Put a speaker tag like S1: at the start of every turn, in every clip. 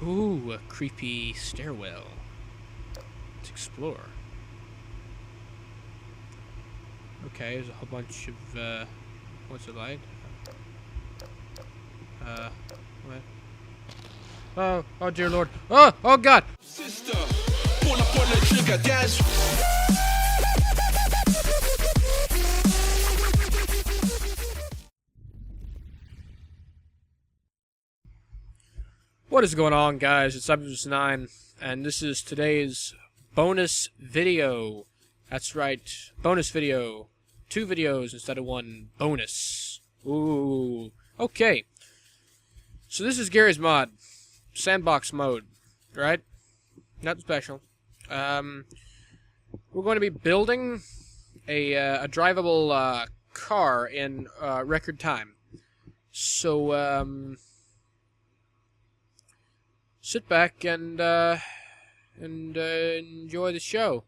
S1: Ooh, a creepy stairwell. Let's explore. Okay, there's a whole bunch of, what's it like? What? Oh dear lord. Oh god! Sister, what is going on, guys? It's Episode 9, and this is today's bonus video. That's right, bonus video. 2 videos instead of 1 bonus. Ooh. Okay. So this is Gary's mod. Sandbox mode, right? Nothing special. We're going to be building a drivable car in record time. So sit back and enjoy the show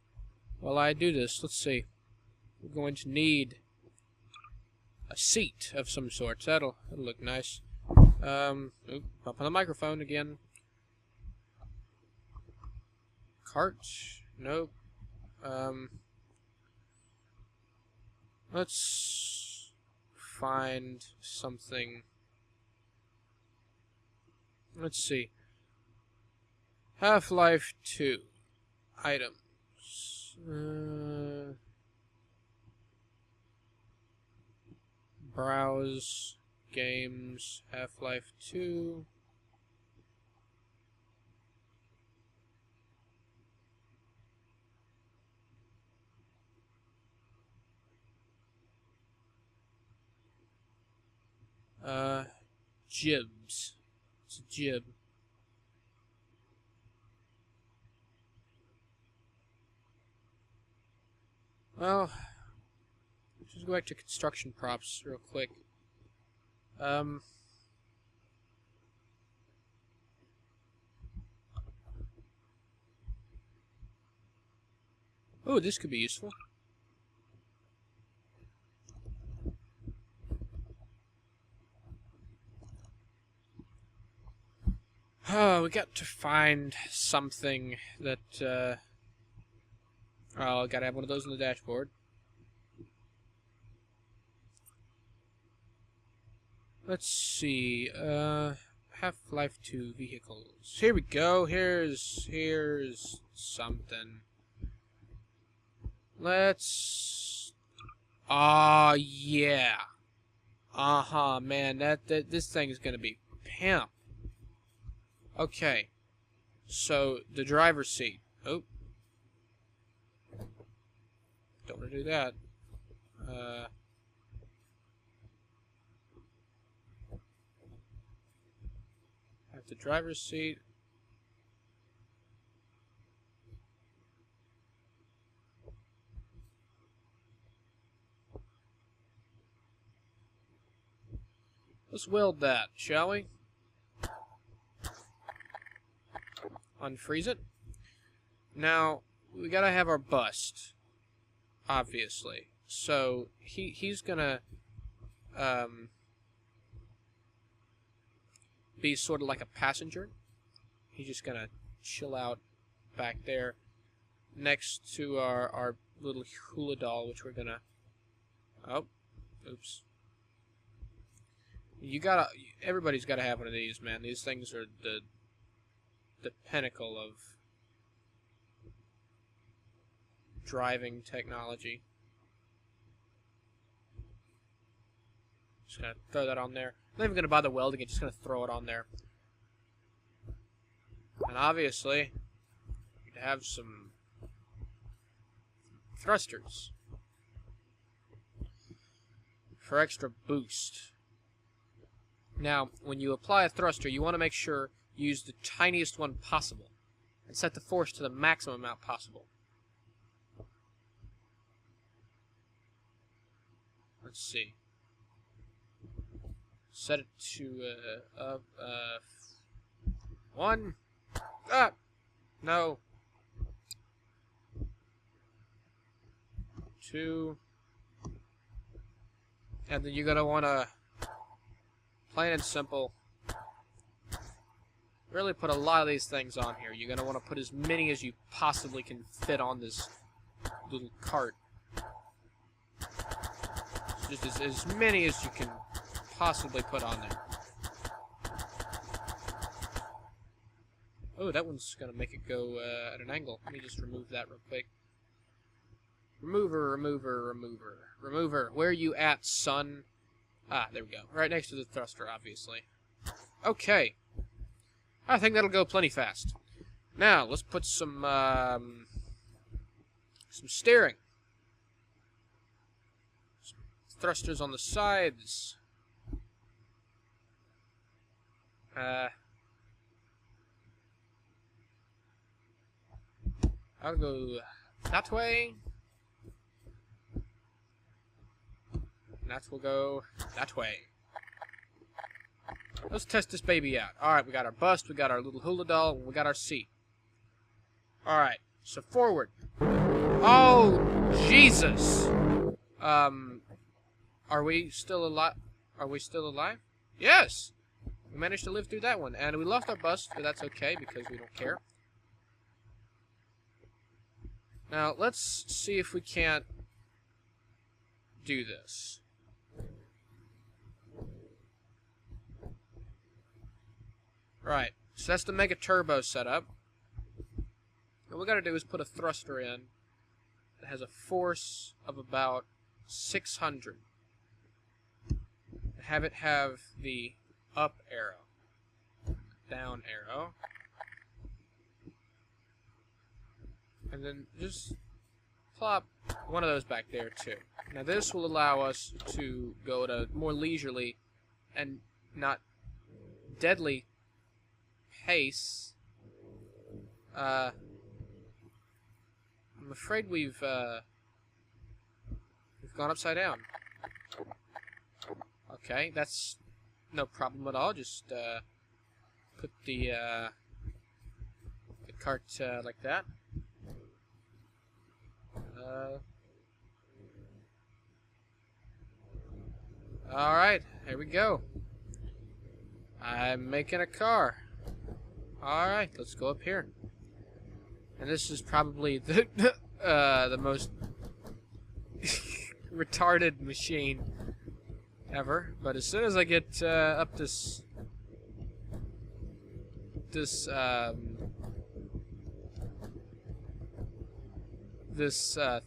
S1: while I do this. Let's see. We're going to need a seat of some sort. That'll look nice. Up on the microphone again. Cart? Nope. Let's find something. Let's see. Half-Life 2 items. Browse games. Half-Life 2. Jibs. It's a jib. Well, let's just go back to construction props real quick. Oh, this could be useful. Oh, we got to find something that, oh, gotta have one of those on the dashboard. Let's see, Half-Life 2 vehicles. Here we go, here's something. Let's... yeah. Man, this thing is gonna be pimp. Okay, so the driver's seat. Oh, don't want to do that. Have the driver's seat. Let's weld that, shall we? Unfreeze it. Now, we gotta have our bust, obviously. So, he's gonna, be sort of like a passenger. He's just gonna chill out back there next to our little hula doll, which we're gonna... Oh, oops. Everybody's gotta have one of these, man. These things are the pinnacle of driving technology. Just gonna throw that on there. I'm not even gonna bother welding it, just gonna throw it on there. And obviously, you'd have some thrusters for extra boost. Now, when you apply a thruster, you want to make sure you use the tiniest one possible and set the force to the maximum amount possible. Let's see. Set it to 1. No. 2. And then you're gonna wanna, plain and simple, really put a lot of these things on here. You're going to want to put as many as you possibly can fit on this little cart. Just as many as you can possibly put on there. Oh, that one's going to make it go at an angle. Let me just remove that real quick. Remover, remover, remover. Remover, where you at, son? Ah, there we go. Right next to the thruster, obviously. Okay. I think that'll go plenty fast. Now, let's put some steering. Some thrusters on the sides. I'll go that way. And that will go that way. Let's test this baby out. Alright, we got our bust, we got our little hula doll, and we got our seat. Alright, so forward. Oh, Jesus! Are we still alive? Are we still alive? Yes! We managed to live through that one. And we lost our bust, but that's okay because we don't care. Now, let's see if we can't do this. Right, so that's the Mega Turbo setup. What we gotta do is put a thruster in that has a force of about 600. Have it have the up arrow, down arrow, and then just plop one of those back there too. Now this will allow us to go at a more leisurely and not deadly pace. I'm afraid we've gone upside down. Okay, that's no problem at all. Just put the cart like that. Alright, here we go. I'm making a car. Alright, let's go up here. And this is probably the most retarded machine ever. But as soon as I get up this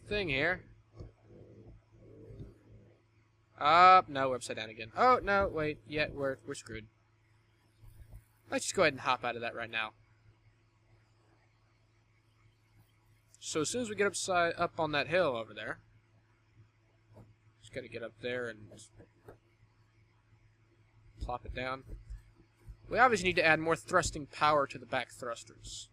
S1: thing here. No, we're upside down again. Oh, no, wait, yeah, we're screwed. Let's just go ahead and hop out of that right now. So as soon as we get up on that hill over there, just gotta get up there and plop it down. We obviously need to add more thrusting power to the back thrusters.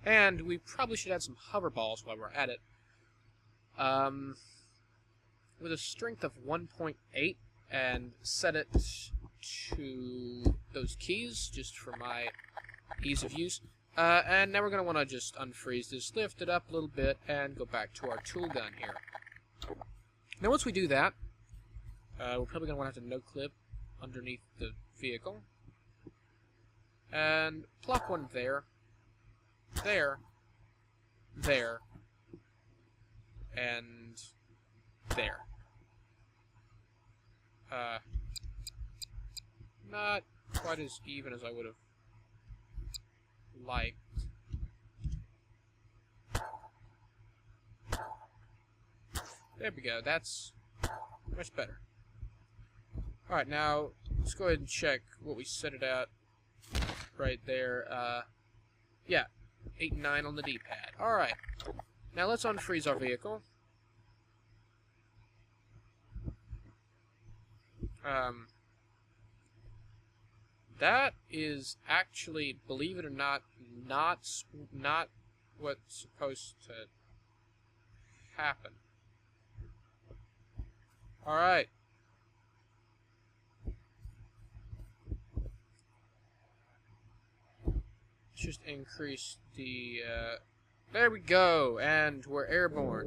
S1: And we probably should add some hover balls while we're at it. With a strength of 1.8 and set it to those keys just for my ease of use. And now we're going to want to just unfreeze this, lift it up a little bit, and go back to our tool gun here. Now once we do that, we're probably going to want to have to no-clip underneath the vehicle. And plop one there. There, and there. Not quite as even as I would have liked. There we go, that's much better. Alright, now let's go ahead and check what we set it at right there. Yeah. 8 and 9 on the D-pad. Alright. Now let's unfreeze our vehicle. That is actually, believe it or not what's supposed to happen. Alright. Just increase the, there we go, and we're airborne.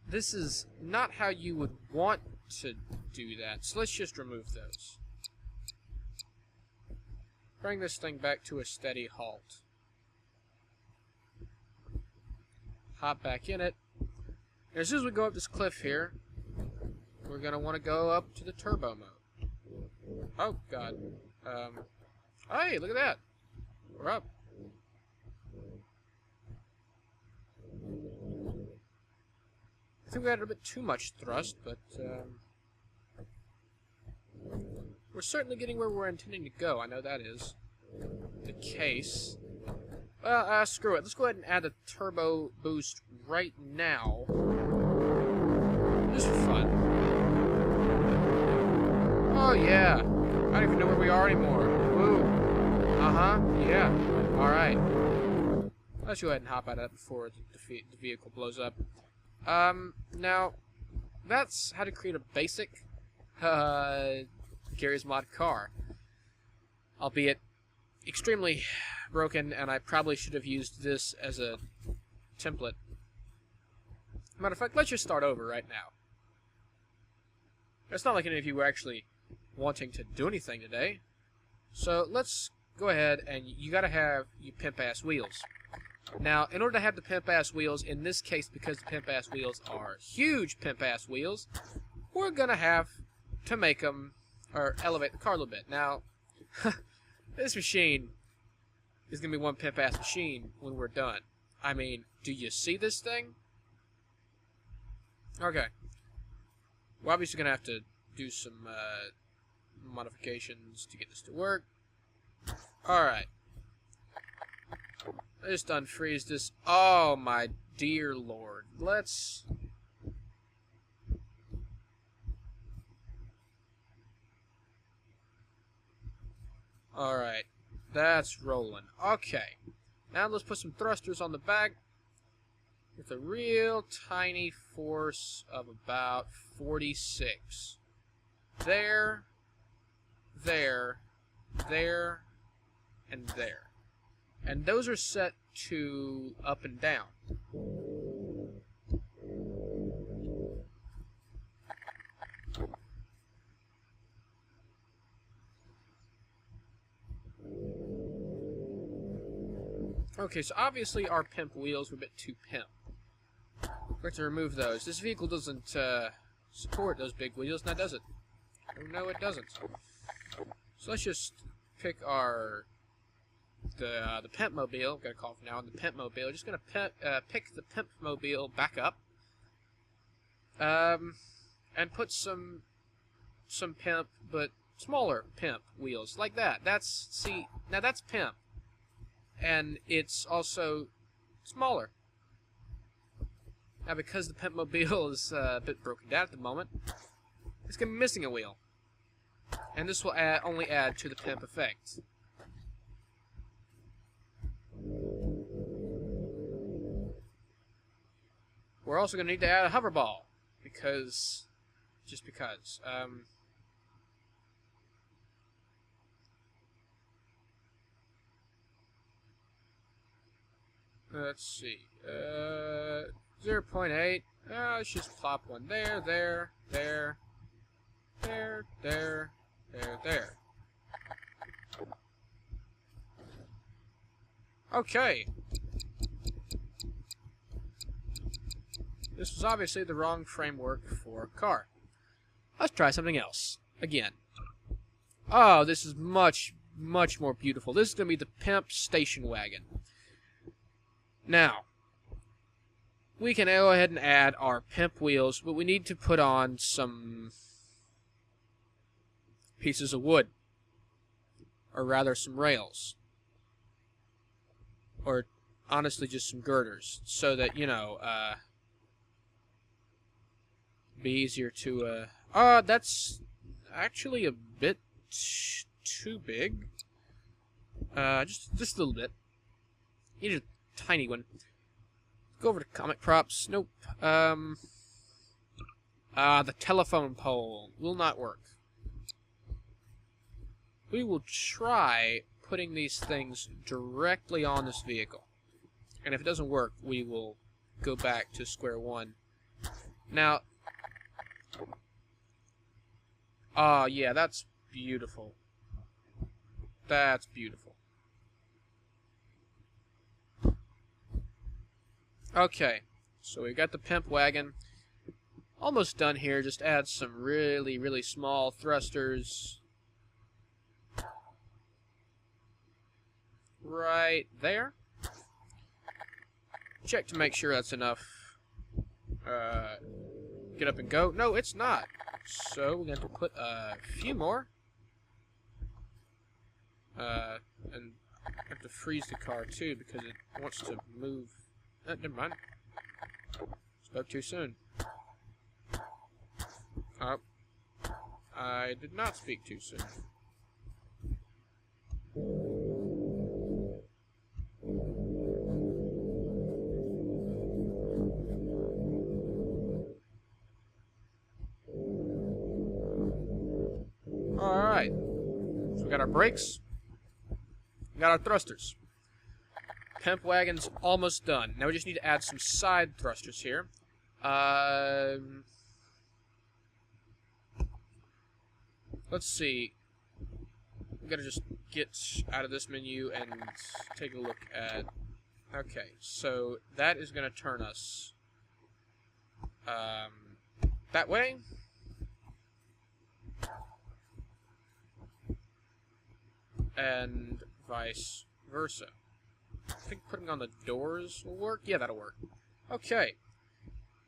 S1: This is not how you would want to do that, so let's just remove those. Bring this thing back to a steady halt. Hop back in it. And as soon as we go up this cliff here, we're going to want to go up to the turbo mode. Oh, God. Hey, look at that. We're up. I think we had a bit too much thrust, but we're certainly getting where we're intending to go. I know that is the case. Well, screw it. Let's go ahead and add a turbo boost right now. Just for fun. Oh, yeah. I don't even know where we are anymore. Woo. Uh-huh. Yeah. Alright. Let's go ahead and hop out of that before the vehicle blows up. Now, that's how to create a basic Gary's Mod car. Albeit extremely broken, and I probably should have used this as a template. Matter of fact, let's just start over right now. It's not like any of you were actually wanting to do anything today. So let's go ahead, and you gotta have your pimp-ass wheels. Now, in order to have the pimp-ass wheels, in this case, because the pimp-ass wheels are huge pimp-ass wheels, we're gonna have to make them, or elevate the car a little bit. Now, this machine is gonna be one pimp-ass machine when we're done. I mean, do you see this thing? Okay. We're obviously gonna have to do some modifications to get this to work. Alright. Let's unfreeze this. Oh my dear lord. Let's... Alright. That's rolling. Okay. Now let's put some thrusters on the back with a real tiny force of about 46. There, there, there, and there. And those are set to up and down. Okay, so obviously our pimp wheels were a bit too pimp. We're going to remove those. This vehicle doesn't support those big wheels, now does it? Oh, no, it doesn't. So let's just pick our... the Pimpmobile, got a call from now on the Pimpmobile. Just gonna pick the Pimpmobile back up, and put some pimp, but smaller pimp wheels like that. Now that's pimp, and it's also smaller. Now because the Pimpmobile is a bit broken down at the moment, it's gonna be missing a wheel, and this will only add to the pimp effect. We're also going to need to add a hover ball, because, just because. Let's see, 0.8, let's just plop one there, there, there, there, there, there, there. Okay. This was obviously the wrong framework for a car. Let's try something else. Again. Oh, this is much, much more beautiful. This is going to be the Pimp Station Wagon. Now, we can go ahead and add our Pimp wheels, but we need to put on some pieces of wood. Or rather, some rails. Or, honestly, just some girders. So that, you know, be easier to, that's actually a bit too big. Just a little bit. Need a tiny one. Go over to comic props. Nope. The telephone pole will not work. We will try putting these things directly on this vehicle. And if it doesn't work, we will go back to square one. Now, yeah, that's beautiful. That's beautiful. Okay, so we've got the pimp wagon. Almost done here. Just add some really, really small thrusters. Right there. Check to make sure that's enough. Get up and go. No, it's not. So we're going to put a few more. And I have to freeze the car too because it wants to move. Never mind. Spoke too soon. I did not speak too soon. Alright. So we got our brakes. We got our thrusters. Pimp wagon's almost done. Now we just need to add some side thrusters here. Let's see. We gotta just get out of this menu and take a look at. Okay, so that is gonna turn us that way. And vice versa. I think putting on the doors will work. Yeah, that'll work. Okay.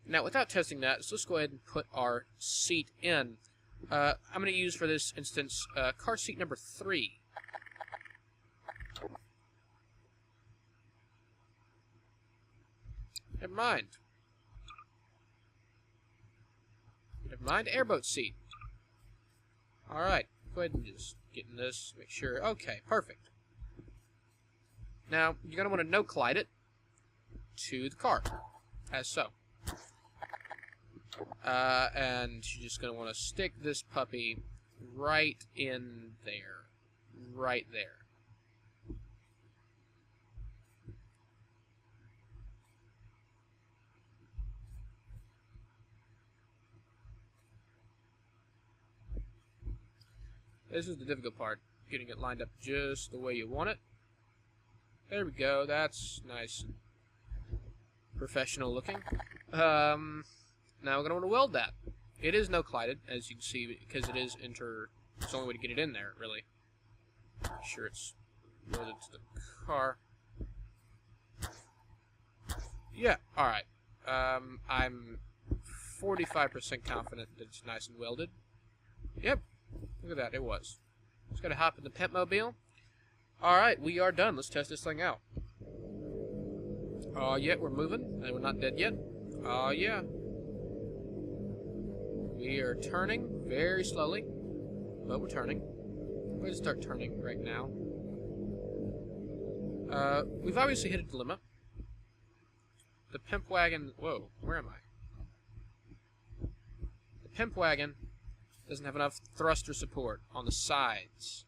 S1: Now, without testing that, so let's go ahead and put our seat in. I'm going to use for this instance car seat number 3. Never mind. Never mind, airboat seat. Alright, go ahead and just get in this, make sure. Okay, perfect. Now, you're going to want to no-collide it to the car, as so. And you're just going to want to stick this puppy right in there. Right there. This is the difficult part, getting it lined up just the way you want it. There we go, that's nice and professional looking. Now we're going to want to weld that. It is no-collided, as you can see, because it is it's the only way to get it in there, really. Make sure it's welded to the car. Yeah, alright. I'm 45% confident that it's nice and welded. Yep, look at that, it was. Just gotta hop in the Pimpmobile. Alright, we are done. Let's test this thing out. Oh, yeah, we're moving, and we're not dead yet. Oh, yeah. We are turning very slowly, but we're turning. We're going to start turning right now. We've obviously hit a dilemma. The pimp wagon... Whoa, where am I? The pimp wagon doesn't have enough thruster support on the sides.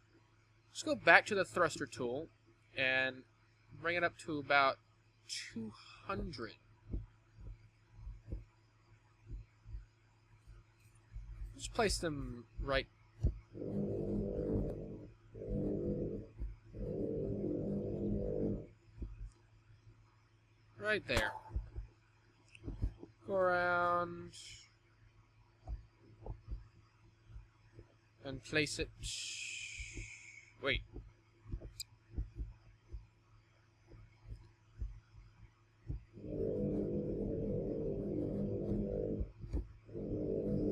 S1: Let's go back to the thruster tool and bring it up to about 200. Just place them right there. Go around and place it. Wait.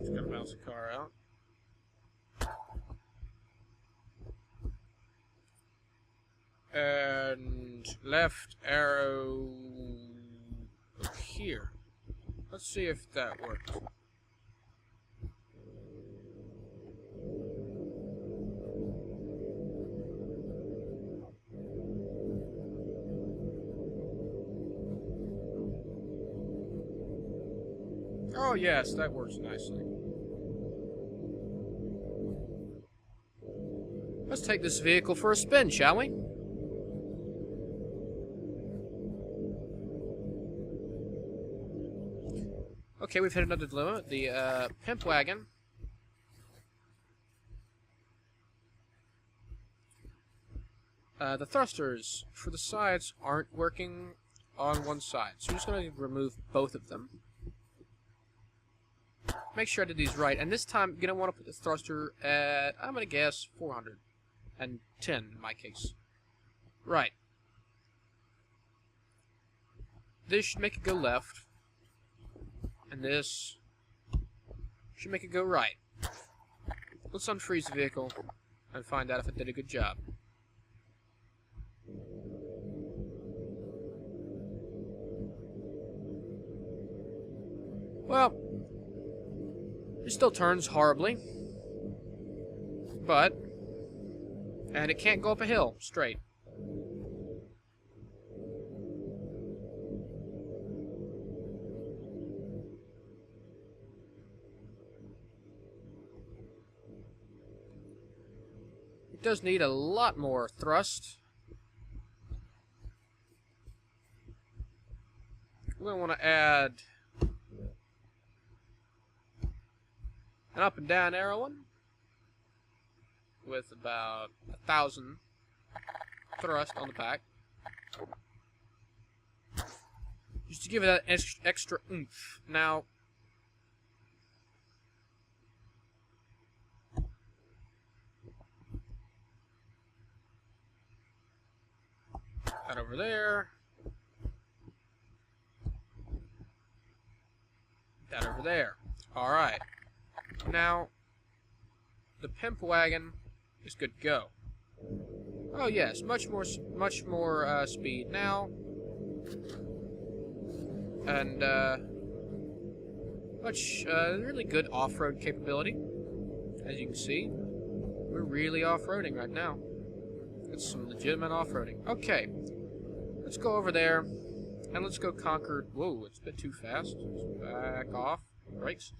S1: Just gotta bounce the car out. And left arrow up here. Let's see if that works. Oh yes, that works nicely. Let's take this vehicle for a spin, shall we? Okay, we've hit another dilemma. The pimp wagon. The thrusters for the sides aren't working on one side, so we're just going to remove both of them. Make sure I did these right, and this time I'm going to want to put the thruster at, I'm going to guess, 410 in my case. Right. This should make it go left, and this should make it go right. Let's unfreeze the vehicle and find out if it did a good job. Well, it still turns horribly, and it can't go up a hill straight. It does need a lot more thrust. We're going to want to add an up and down arrow one with about 1,000 thrust on the back, just to give it that extra oomph. Now, that over there, that over there. All right. Now, the pimp wagon is good to go. Oh yes, much more speed now, and really good off-road capability. As you can see, we're really off-roading right now. It's some legitimate off-roading. Okay, let's go over there, and let's go conquer. Whoa, it's a bit too fast. Let's back off. Brakes.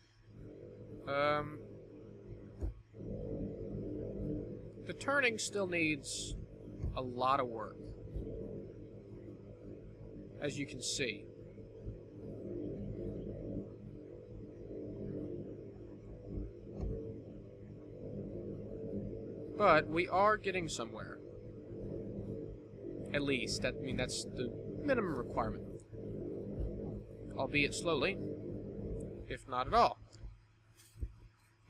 S1: The turning still needs a lot of work, as you can see. But we are getting somewhere. At least, I mean, that's the minimum requirement. Albeit slowly, if not at all.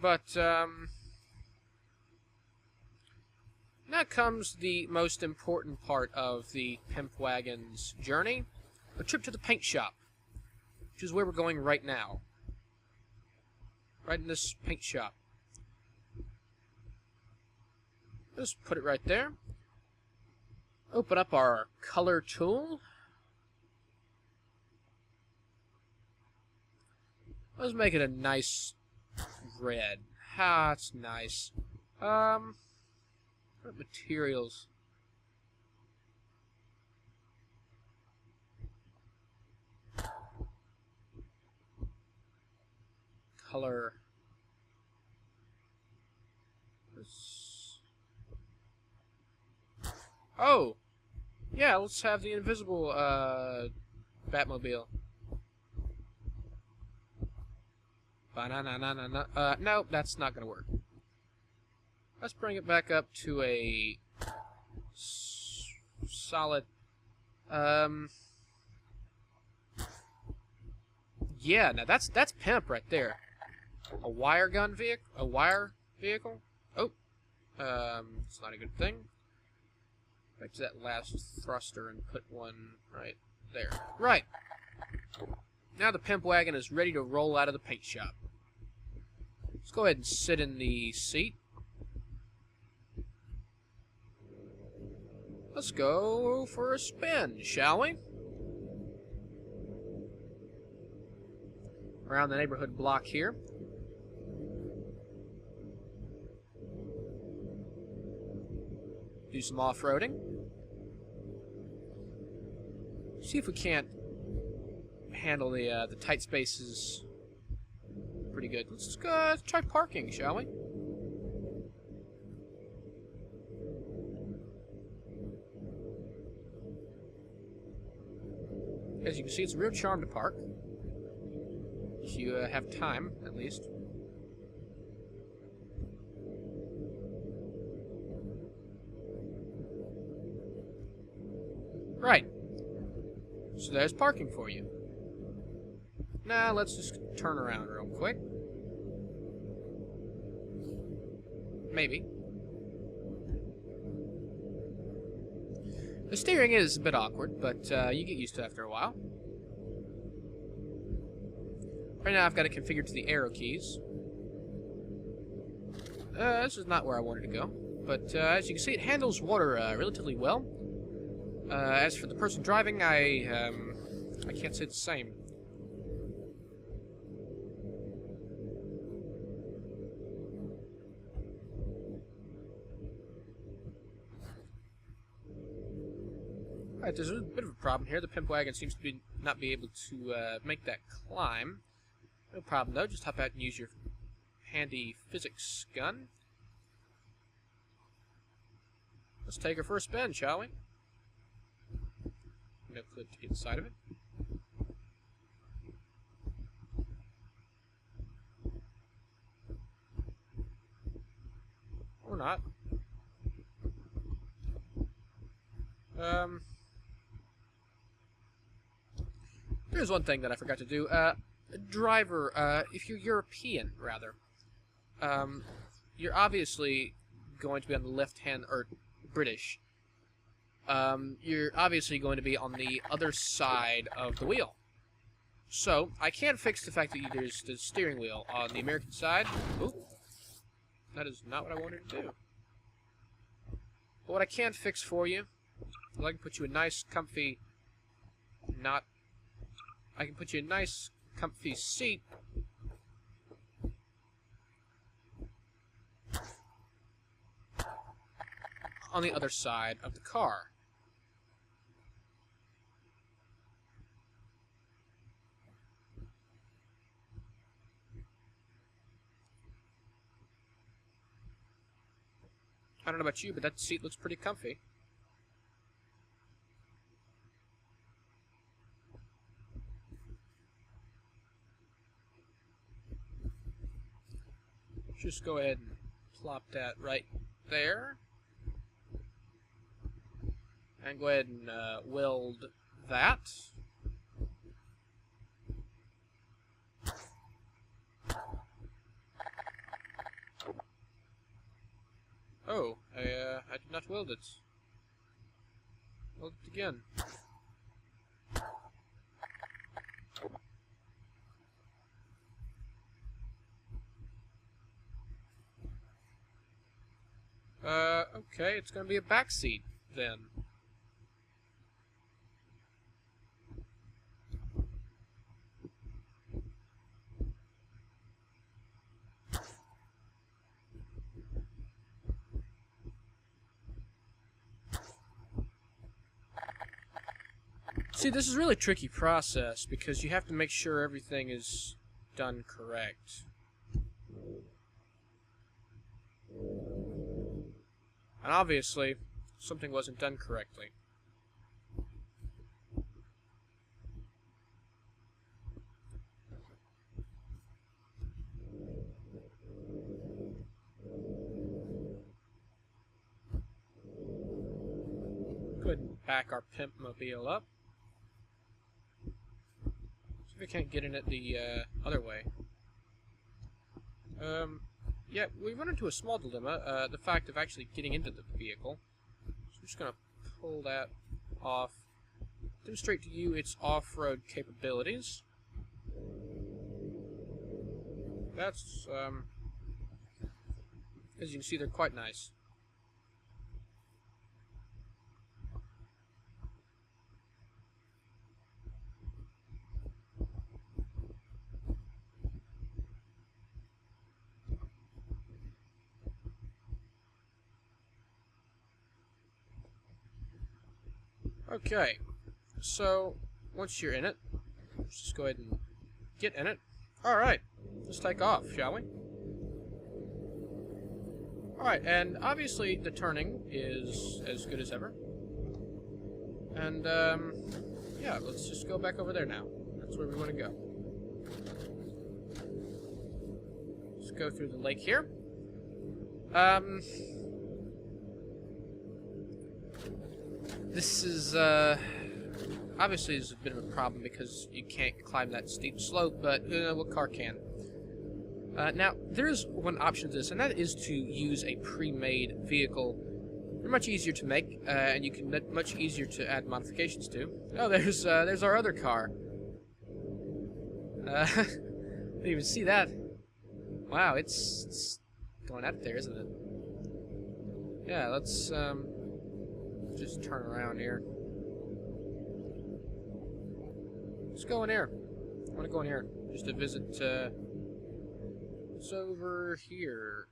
S1: But, now comes the most important part of the Pimp Wagon's journey, a trip to the paint shop, which is where we're going right now. Right in this paint shop. Just put it right there. Open up our color tool. Let's make it a nice red. Ah, it's nice. What materials? Color. Oh! Yeah, let's have the invisible, Batmobile. Ba-na-na-na-na-na. No, that's not gonna work. Let's bring it back up to a solid, yeah, now that's pimp right there. A wire vehicle? Oh, it's not a good thing. Back to that last thruster and put one right there. Right. Now the pimp wagon is ready to roll out of the paint shop. Let's go ahead and sit in the seat. Let's go for a spin, shall we? Around the neighborhood block here. Do some off-roading. See if we can't handle the tight spaces pretty good. Let's go try parking, shall we? As you can see, it's a real charm to park. if you have time, at least. Right. So there's parking for you. Now let's just turn around real quick. Maybe. The steering is a bit awkward, but you get used to it after a while. Right now I've got it configured to the arrow keys. This is not where I wanted to go, but as you can see, it handles water relatively well. As for the person driving, I can't say the same. Alright, there's a bit of a problem here. The pimp wagon seems to not be able to make that climb. No problem though, just hop out and use your handy physics gun. Let's take her for a spin, shall we? No clip to get inside of it. Or not. There's one thing that I forgot to do. Driver, if you're European, rather, you're obviously going to be on the left hand, or British. You're obviously going to be on the other side of the wheel. So, I can fix the fact that there's the steering wheel on the American side. Oop. That is not what I wanted to do. But what I can fix for you, I can put you a nice, comfy, I can put you a nice, comfy seat. On the other side of the car. I don't know about you, but that seat looks pretty comfy. Just go ahead and plop that right there. And go ahead and weld that. Oh, I did not weld it. Weld it again. Okay, it's gonna be a back seat then. See, this is a really tricky process because you have to make sure everything is done correct. And obviously, something wasn't done correctly. Go ahead and back our Pimpmobile up. See if we can't get in it the other way. Yeah, we run into a small dilemma, the fact of actually getting into the vehicle. So I'm just going to pull that off, demonstrate to you its off-road capabilities. That's, as you can see, they're quite nice. Okay, so once you're in it, let's just go ahead and get in it. Alright, let's take off, shall we? Alright, and obviously the turning is as good as ever. And, yeah, let's just go back over there now. That's where we want to go. go through the lake here. This is, obviously is a bit of a problem because you can't climb that steep slope, but what car can? Now, there is one option to this, and that is to use a pre-made vehicle. They're much easier to make, and you can much easier to add modifications to. Oh, there's our other car. Didn't even see that. Wow, it's going out there, isn't it? Yeah, let's just turn around here. Let's go in here. I want to go in here just to visit. It's over here.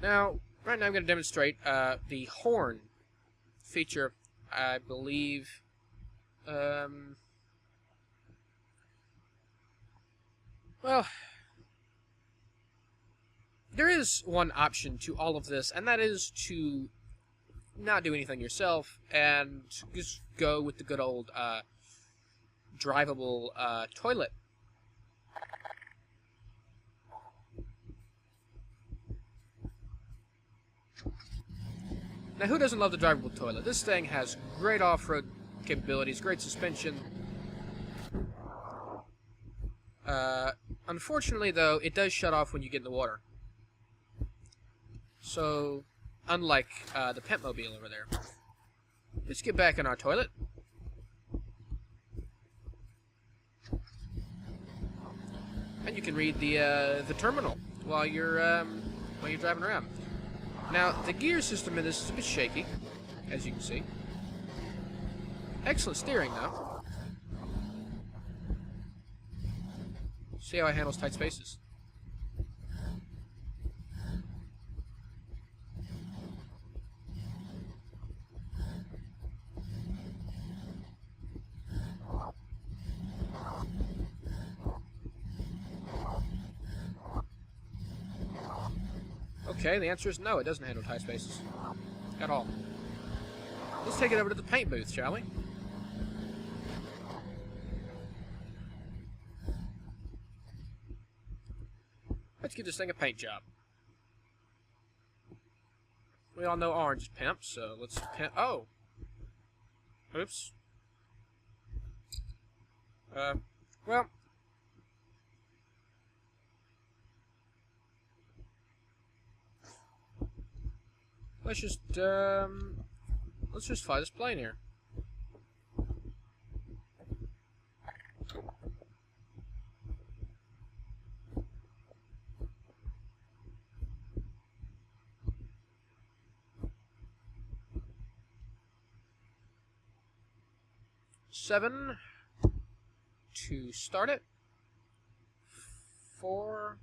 S1: Now, right now I'm going to demonstrate the horn feature, I believe. Well, there is one option to all of this, and that is to not do anything yourself and just go with the good old drivable toilet. Now, who doesn't love the drivable toilet? This thing has great off-road capabilities, great suspension. Unfortunately, though, it does shut off when you get in the water. So, unlike the Pimpmobile over there. Let's get back in our toilet. And you can read the terminal while you're driving around. Now, the gear system in this is a bit shaky, as you can see. Excellent steering, though. See how it handles tight spaces. Okay, the answer is no, it doesn't handle tight spaces. At all. Let's take it over to the paint booth, shall we? Let's give this thing a paint job. We all know orange is pimp, so let's pimp. Oh! Oops. Well. Let's just fly this plane here. Seven to start it. 4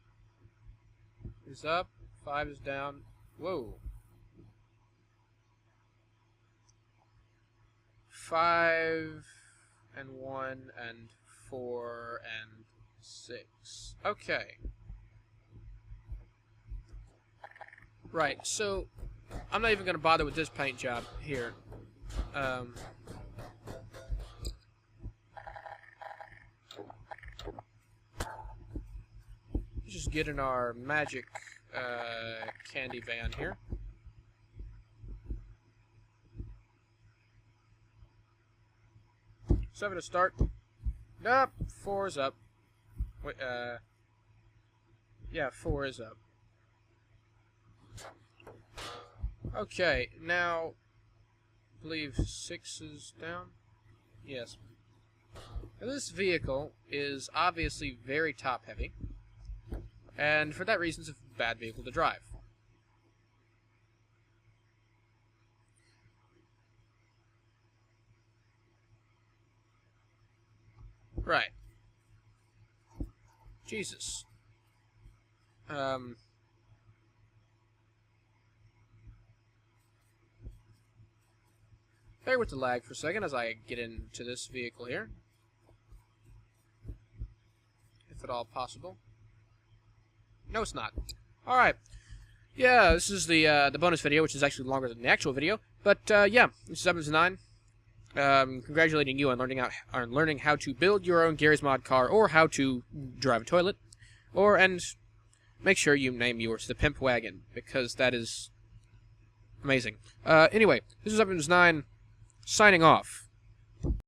S1: is up. 5 is down. Whoa. 5 and 1 and 4 and 6. Okay. Right, so I'm not even going to bother with this paint job here. Just get in our magic candy van here. 7 to start. Nope, 4 is up. Wait, yeah, 4 is up. Okay, now, I believe 6 is down. Yes. Now, this vehicle is obviously very top-heavy, and for that reason, it's a bad vehicle to drive. Right. Jesus. Bear with the lag for a second as I get into this vehicle here. If at all possible. No, it's not. Alright. yeah, this is the bonus video, which is actually longer than the actual video. But yeah, this is episode 9. Congratulating you on learning how to build your own G-Mod car, or how to drive a toilet, and make sure you name yours the Pimp Wagon, because that is amazing. Anyway, this is episode 9, signing off.